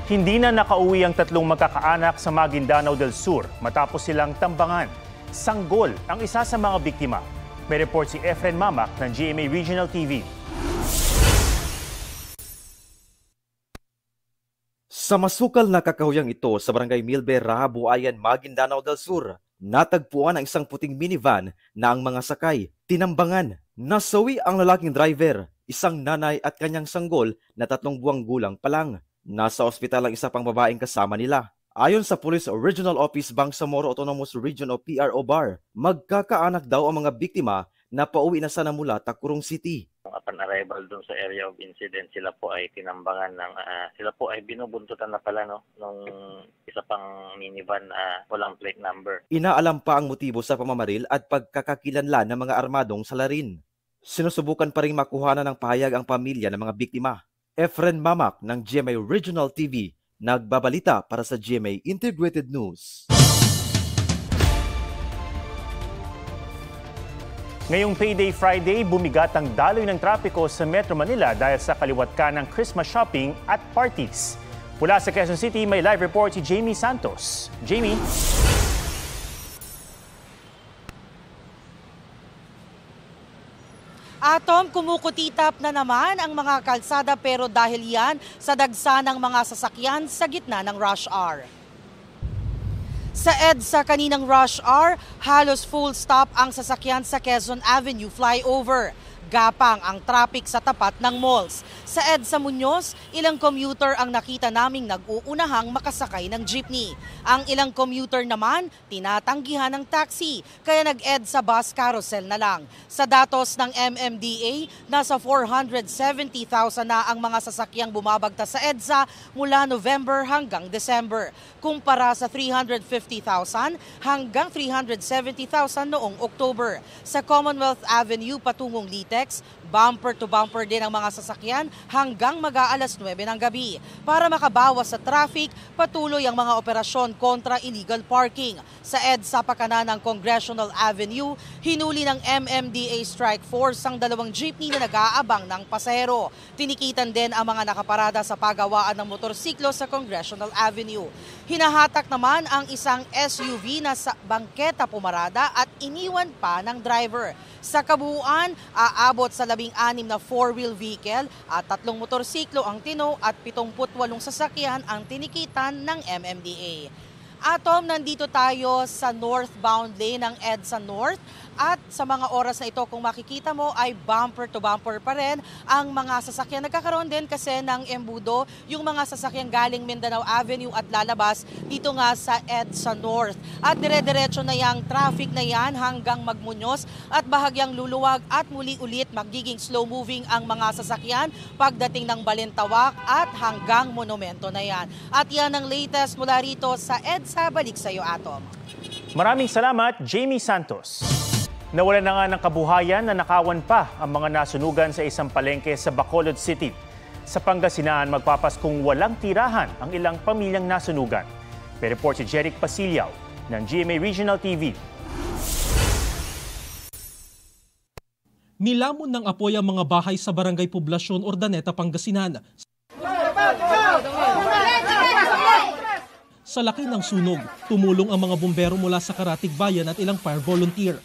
Hindi na nakauwi ang tatlong magkakaanak sa Maguindanao del Sur matapos silang tambangan. Sanggol ang isa sa mga biktima. May report si Efren Mamak ng GMA Regional TV. Sa masukal na kakahuyang ito sa Barangay Milbera, Buayan, Maguindanao del Sur, natagpuan ang isang puting minivan na ang mga sakay tinambangan. Nasawi ang lalaking driver, isang nanay at kanyang sanggol na 3 buwang gulang pa lang. Nasa ospital ang isa pang babaeng kasama nila. Ayon sa Police Regional Office Bangsamoro Autonomous Region o PRO BAR, magkakaanak daw ang mga biktima na pauwi na sana mula Tacurong City. Upon arrival doon sa area of incident, sila po ay tinambangan ng sila po ay binubuntutan na pala nung isa pang minivan walang plate number. Inaalam pa ang motibo sa pamamaril at pagkakakilanlan ng mga armadong salarin. Sinusubukan pa ring makuhanan ng pahayag ang pamilya ng mga biktima. Efren Mamak ng GMA Regional TV, nagbabalita para sa GMA Integrated News. Ngayong Payday Friday, bumigat ang daloy ng trapiko sa Metro Manila dahil sa kaliwat ka ng Christmas shopping at parties. Mula sa Quezon City, may live report si Jamie Santos. Jamie? Atom, kumukutitap na naman ang mga kalsada pero dahil yan sa dagsa ng mga sasakyan sa gitna ng rush hour. Sa EDSA kaninang rush hour, halos full stop ang sasakyan sa Quezon Avenue flyover. Gapang ang traffic sa tapat ng malls. Sa EDSA Muñoz, ilang commuter ang nakita naming nag-uunahang makasakay ng jeepney. Ang ilang commuter naman, tinatanggihan ng taxi, kaya nag-EDSA bus carousel na lang. Sa datos ng MMDA, nasa 470,000 na ang mga sasakyang bumabagta sa EDSA mula November hanggang December, kumpara sa 350,000 hanggang 370,000 noong October. Sa Commonwealth Avenue patungong Lite, bumper to bumper din ang mga sasakyan hanggang mag-aalas 9 ng gabi. Para makabawas sa traffic, patuloy ang mga operasyon kontra illegal parking. Sa EDSA pakanan ng Congressional Avenue, hinuli ng MMDA Strike Force ang 2 jeepney na nag-aabang ng pasahero. Tinikitan din ang mga nakaparada sa pagawaan ng motorsiklo sa Congressional Avenue. Hinahatak naman ang isang SUV na sa bangketa pumarada at iniwan pa ng driver. Sa kabuuan, aabot sa 16 na 4-wheel vehicle at 3 motorsiklo ang tino at 78 sasakyan ang tinikitan ng MMDA. Atom, nandito tayo sa northbound lane ng EDSA North at sa mga oras na ito kung makikita mo ay bumper to bumper pa rin ang mga sasakyan. Nagkakaroon din kasi ng embudo yung mga sasakyan galing Mindanao Avenue at lalabas dito nga sa EDSA North. At dire-diretso na yung traffic na yan hanggang Magmuñoz at bahagyang luluwag at muli ulit magiging slow moving ang mga sasakyan pagdating ng Balintawak at hanggang Monumento na yan. At yan ang latest mula rito sa EDSA. Balik sa iyo, Atom. Maraming salamat, Jamie Santos. Nawalan na nga ng kabuhayan na nakawan pa ang mga nasunugan sa isang palengke sa Bacolod City. Sa Pangasinan, magpapaskong walang tirahan ang ilang pamilyang nasunugan. May report si Jeric Pasilyaw ng GMA Regional TV. Nilamon ng apoy ang mga bahay sa Barangay Poblasyon, Ordaneta, Pangasinan. Sa laki ng sunog, tumulong ang mga bumbero mula sa Karatig Bayan at ilang fire volunteer.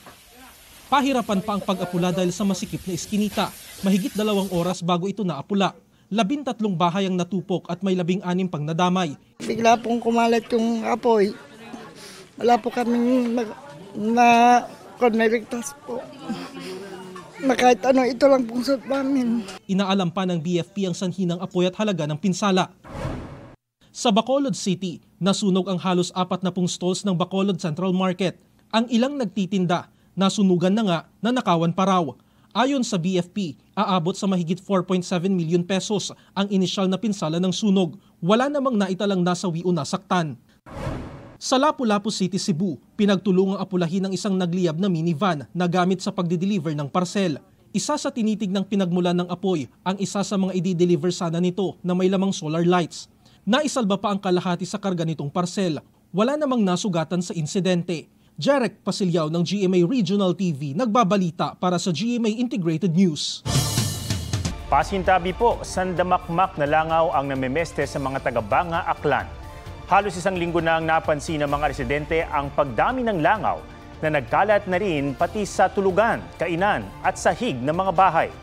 Pahirapan pa ang pag-apula dahil sa masikip na iskinita. Mahigit 2 oras bago ito naapula. 13 bahay ang natupok at may 16 pang nadamay. Bigla pong kumalat yung apoy. Wala po kaming konektas po. Na kahit ano, ito lang pong sot namin. Inaalam pa ng BFP ang sanhi ng apoy at halaga ng pinsala. Sa Bacolod City, nasunog ang halos 40 stalls ng Bacolod Central Market. Ang ilang nagtitinda, nasunugan na nga na nakawan pa raw. Ayon sa BFP, aabot sa mahigit 4.7 million pesos ang inisyal na pinsala ng sunog. Wala namang naitalang nasawi o nasaktan. Sa Lapu-Lapu City, Cebu, pinagtulungang apulahin ng isang nagliyab na minivan na gamit sa pagdi-deliver ng parcel. Isa sa tinitignang pinagmulan ng apoy ang isa sa mga i-deliver sana nito na may lamang solar lights. Naisalba pa ang kalahati sa karga nitong parcel. Wala namang nasugatan sa insidente. Jeric Pasilyaw ng GMA Regional TV nagbabalita para sa GMA Integrated News. Pasintabi po, sandamakmak na langaw ang namemeste sa mga taga-Banga, Aklan. Halos isang linggo na ang napansin ng mga residente ang pagdami ng langaw na nagkalat na rin pati sa tulugan, kainan at sahig ng mga bahay.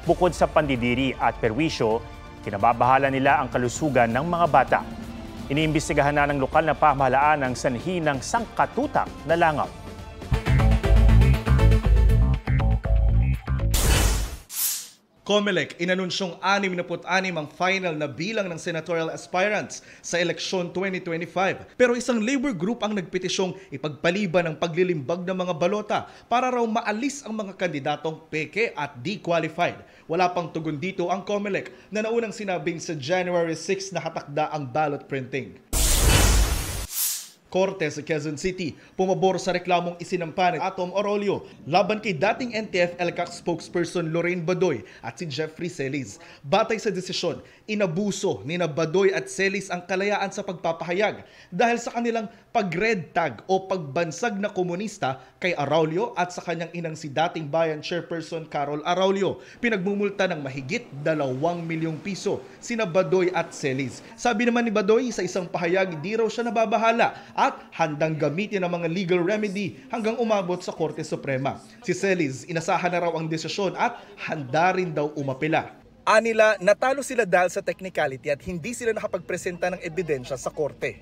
Bukod sa pandidiri at perwisyo, kinababahala nila ang kalusugan ng mga bata. Iniimbestigahan na ng lokal na pamahalaan ang sanhi ng sangkatutak na langaw. COMELEC inanunsyong 66 ang final na bilang ng senatorial aspirants sa eleksyon 2025. Pero isang labor group ang nagpetisyong ipagpaliban ang paglilimbag ng mga balota para raw maalis ang mga kandidatong peke at di-qualified. Wala pang tugon dito ang COMELEC na naunang sinabing sa January 6 nakatakda ang ballot printing. Korte sa Quezon City, pumabor sa reklamong isinampa ni Atom Orolio laban kay dating NTF-ELCAC spokesperson Lorraine Badoy at si Jeffrey Celis. Batay sa desisyon, inabuso ni Badoy at Celis ang kalayaan sa pagpapahayag dahil sa kanilang pag-red tag o pagbansag na komunista kay Araulio at sa kanyang inang si dating Bayan Chairperson Carol Araulio. Pinagmumulta ng mahigit 2 milyong piso sina Badoy at Celis. Sabi naman ni Badoy sa isang pahayag, hindi raw siya nababahala at handang gamitin ang mga legal remedy hanggang umabot sa Korte Suprema. Si Celis, inasahan na raw ang desisyon at handa rin daw umapela. Anila, natalo sila dahil sa technicality at hindi sila nakapagpresenta ng ebidensya sa korte.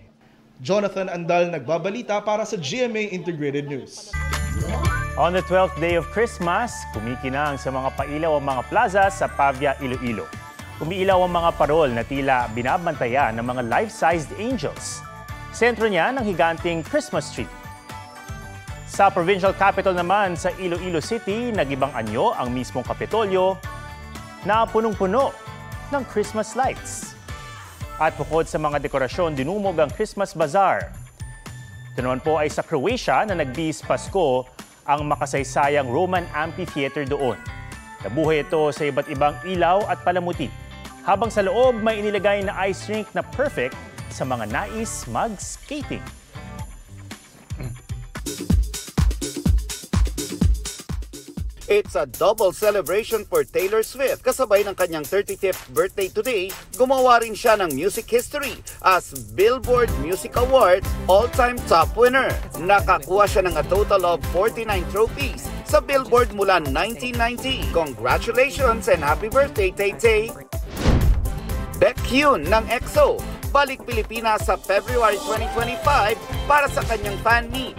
Jonathan Andal nagbabalita para sa GMA Integrated News. On the 12th day of Christmas, kumikinang sa mga pailaw ang mga plaza sa Pavia, Iloilo. Umiilaw ang mga parol na tila binabantayan ng mga life-sized angels. Sentro niya ng higanting Christmas tree. Sa provincial capital naman sa Iloilo City, nagibang anyo ang mismong Kapitolyo na punong-puno ng Christmas lights. At bukod sa mga dekorasyon, dinumog ang Christmas Bazaar. Ito naman po ay sa Croatia na nagbihis Pasko ang makasaysayang Roman Amphitheater doon. Nabuhay ito sa iba't ibang ilaw at palamuti. Habang sa loob may inilagay na ice rink na perfect sa mga nais mag-skating. It's a double celebration for Taylor Swift. Kasabay ng kanyang 35th birthday today, gumawa rin siya ng music history as Billboard Music Awards all-time top winner. Nakakuha siya ng a total of 49 trophies sa Billboard mula 1990. Congratulations and happy birthday, Tay-Tay! Baekhyun ng EXO, balik Pilipinas sa February 2025 para sa kanyang fan meet.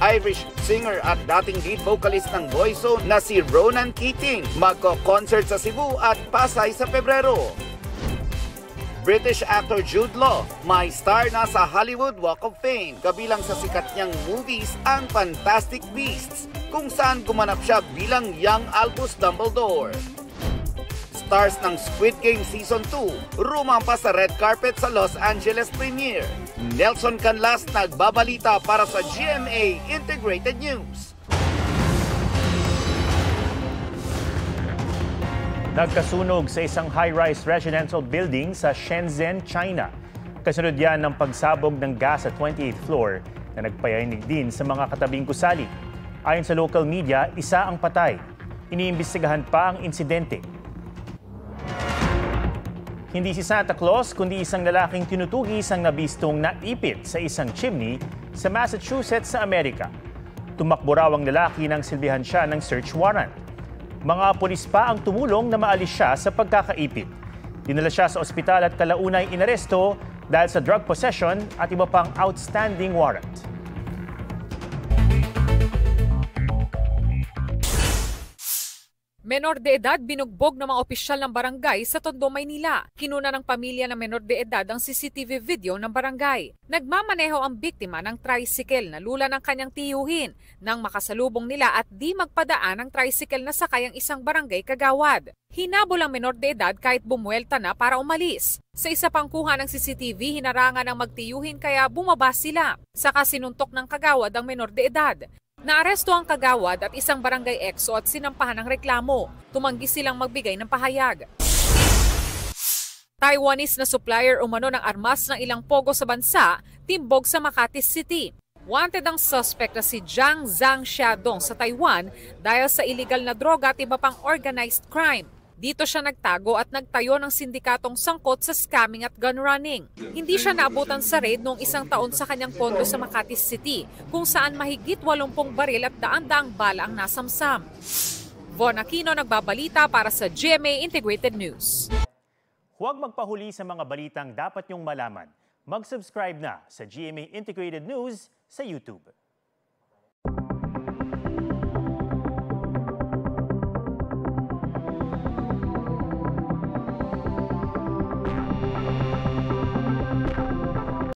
Irish singer at dating lead vocalist ng Boyzone na si Ronan Keating magko-concert sa Cebu at Pasay sa Pebrero. British actor Jude Law, may star na sa Hollywood Walk of Fame, kabilang sa sikat niyang movies ang Fantastic Beasts, kung saan gumanap siya bilang young Albus Dumbledore. Stars ng Squid Game Season 2, rumampa sa red carpet sa Los Angeles premiere. Nelson Canlas nagbabalita para sa GMA Integrated News. Nagkasunog sa isang high-rise residential building sa Shenzhen, China. Kasunod yan ng pagsabog ng gas sa 28th floor na nagpayanig din sa mga katabing gusali. Ayon sa local media, isa ang patay. Iniimbestigahan pa ang insidente. Hindi si Santa Claus kundi isang lalaking tinutugis ang nabistong naipit sa isang chimney sa Massachusetts sa Amerika. Tumakbo raw ang lalaki nang silbihan siya ng search warrant. Mga pulis pa ang tumulong na maalis siya sa pagkakaipit. Dinala siya sa ospital at kalaunay inaresto dahil sa drug possession at iba pang outstanding warrant. Menor de edad binugbog ng mga opisyal ng barangay sa Tondo, Maynila. Kinuna ng pamilya ng menor de edad ang CCTV video ng barangay. Nagmamaneho ang biktima ng tricycle na lula ng kanyang tiyuhin nang makasalubong nila at di magpadaan ang tricycle na sakay ang isang barangay kagawad. Hinabol ang menor de edad kahit bumuelta na para umalis. Sa isa pang kuha ng CCTV, hinarangan ng magtiyuhin kaya bumaba sila. Saka sinuntok ng kagawad ang menor de edad. Naaresto ang kagawad at isang barangay EXO at sinampahan ng reklamo. Tumanggi silang magbigay ng pahayag. Taiwanese na supplier umano ng armas ng ilang pogo sa bansa, timbog sa Makati City. Wanted ang suspect na si Jiang Zhang Xiaodong sa Taiwan dahil sa illegal na droga at iba pang organized crime. Dito siya nagtago at nagtayo ng sindikatong sangkot sa scamming at gun running. Hindi siya naabutan sa raid noong 1 taon sa kanyang pondo sa Makati City, kung saan mahigit 80 baril at daan-daang bala ang nasamsam. Von Aquino nagbabalita para sa GMA Integrated News. Huwag magpahuli sa mga balitang dapat niyong malaman. Mag-subscribe na sa GMA Integrated News sa YouTube.